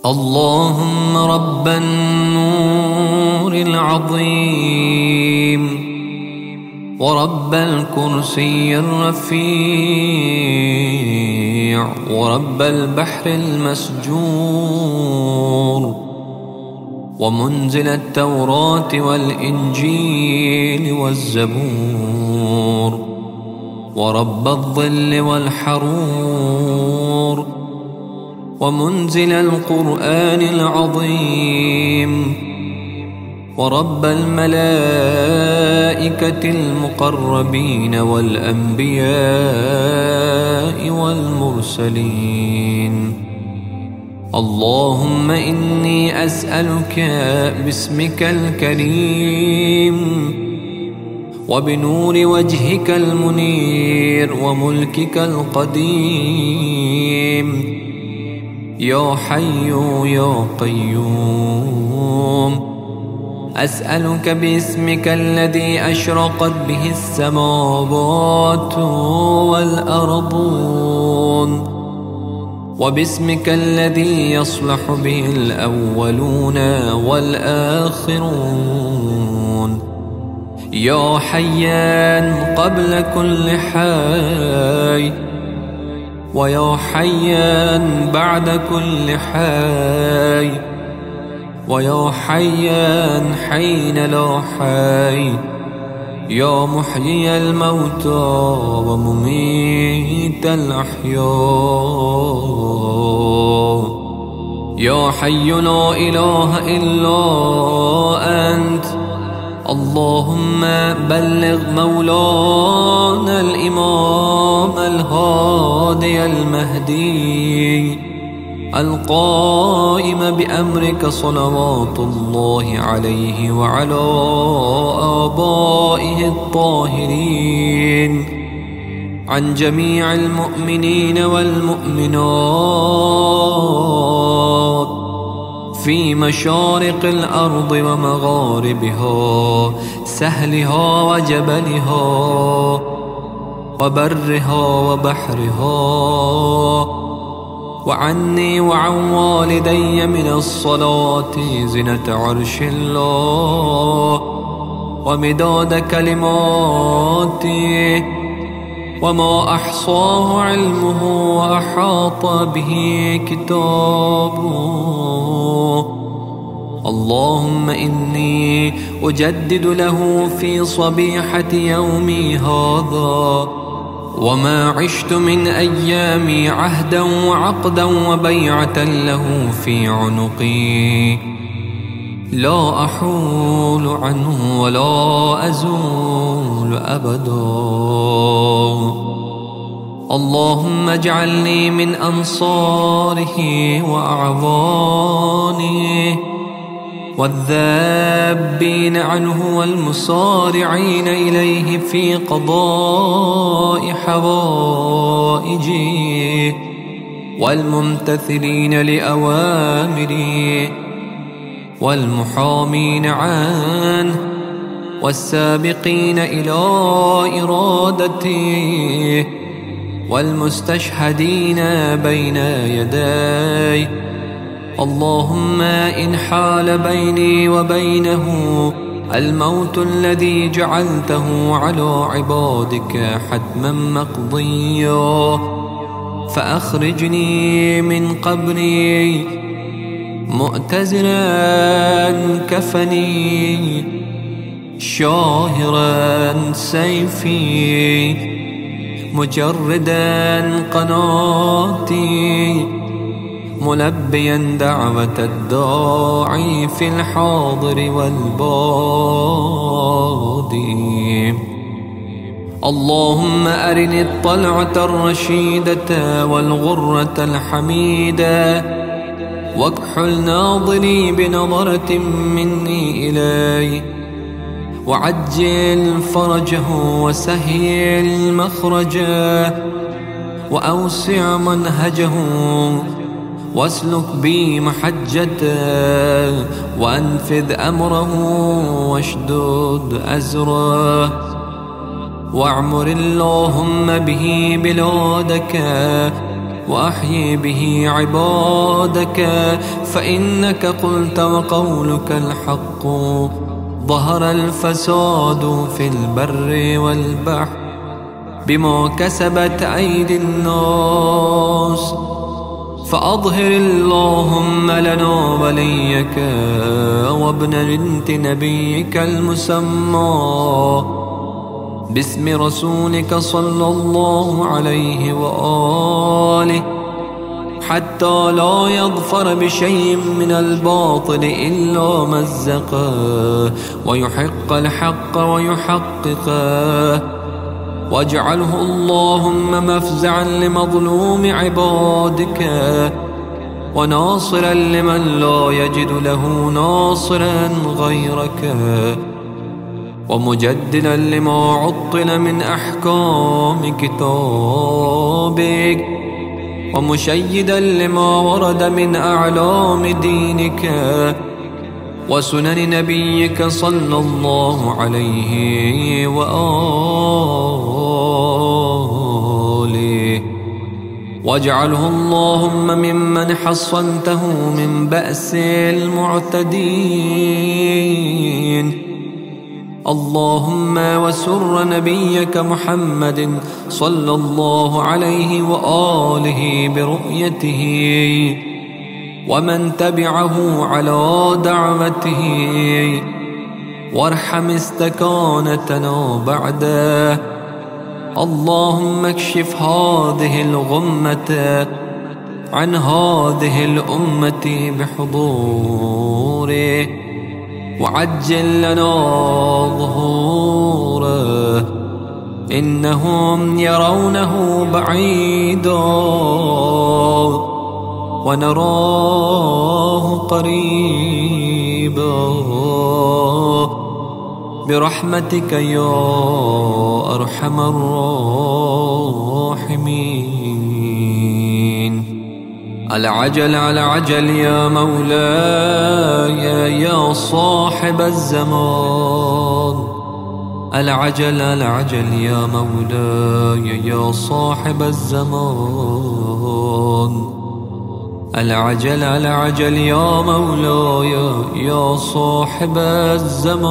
اللهم رب النور العظيم ورب الكرسي الرفيع ورب البحر المسجور ومنزل التوراة والإنجيل والزبور ورب الظل والحرور ومنزل القرآن العظيم ورب الملائكة المقربين والأنبياء والمرسلين. اللهم إني أسألك باسمك الكريم وبنور وجهك المنير وملكك القديم يا حي يا قيوم، أسألك باسمك الذي أشرقت به السماوات والأرضون وباسمك الذي يصلح به الأولون والآخرون يا حيان قبل كل حي ويا حيان بعد كل حي ويا حيان حين لا حي يا محيي الموتى ومميت الأحياء يا حي لا إله إلا أنت. اللهم بلغ مولانا الإمام الهادي المهدي القائم بأمرك صلوات الله عليه وعلى آبائه الطاهرين عن جميع المؤمنين والمؤمنات في مشارق الأرض ومغاربها، سهلها وجبلها وبرها وبحرها، وعني وعن والدي من الصلاة زنة عرش الله ومداد كلماته وما أحصاه علمه وأحاط به كتابه. اللهم إني أجدد له في صبيحة يومي هذا وما عشت من أيامي عهدا وعقدا وبيعة له في عنقي لا أحول عنه ولا أزول أبدا. اللهم اجعلني من أنصاره وأعوانه والذابين عنه والمصارعين إليه في قضاء حوائجه والممتثلين لأوامره والمحامين عنه والسابقين إلى إرادته والمستشهدين بين يديه. اللهم إن حال بيني وبينه الموت الذي جعلته على عبادك حتما مقضيا فأخرجني من قبري مؤتزرا كفني شاهرا سيفي مجردا قناتي ملبيا دعوة الداعي في الحاضر والبادي. اللهم أرني الطلعة الرشيدة والغرة الحميدة واكحل ناظري بنظرة مني إليه وعجل فرجه وسهل مخرجه وأوسع منهجه واسلك بي محجته وأنفذ أمره واشدد أزره واعمر اللهم به بلادك وأحيي به عبادك، فإنك قلت وقولك الحق: ظهر الفساد في البر والبحر بما كسبت أيدي الناس، فأظهر اللهم لنا وليك وابن بنت نبيك المسمى باسم رسولك صلى الله عليه وآله، حتى لا يظفر بشيء من الباطل إلا مزقه، ويحق الحق ويحققه، واجعله اللهم مفزعا لمظلوم عبادك، وناصرا لمن لا يجد له ناصرا غيرك، ومجددا لما عطل من أحكام كتابك، ومشيدا لما ورد من أعلام دينك وسنن نبيك صلى الله عليه وآله، واجعله اللهم ممن حصنته من بأس المعتدين. اللهم وسر نبيك محمد صلى الله عليه وآله برؤيته، ومن تبعه على دعوته، وارحم استكانتنا بعده. اللهم اكشف هذه الغمة عن هذه الأمة بحضوره، وعجل لنا ظهوره، إنهم يرونه بعيدا ونراه قريبا، برحمتك يا أرحم الراحمين. العجل العجل يا مولاي يا صاحب الزمان، العجل العجل يا مولاي يا صاحب الزمان، العجل العجل يا مولاي يا صاحب الزمان.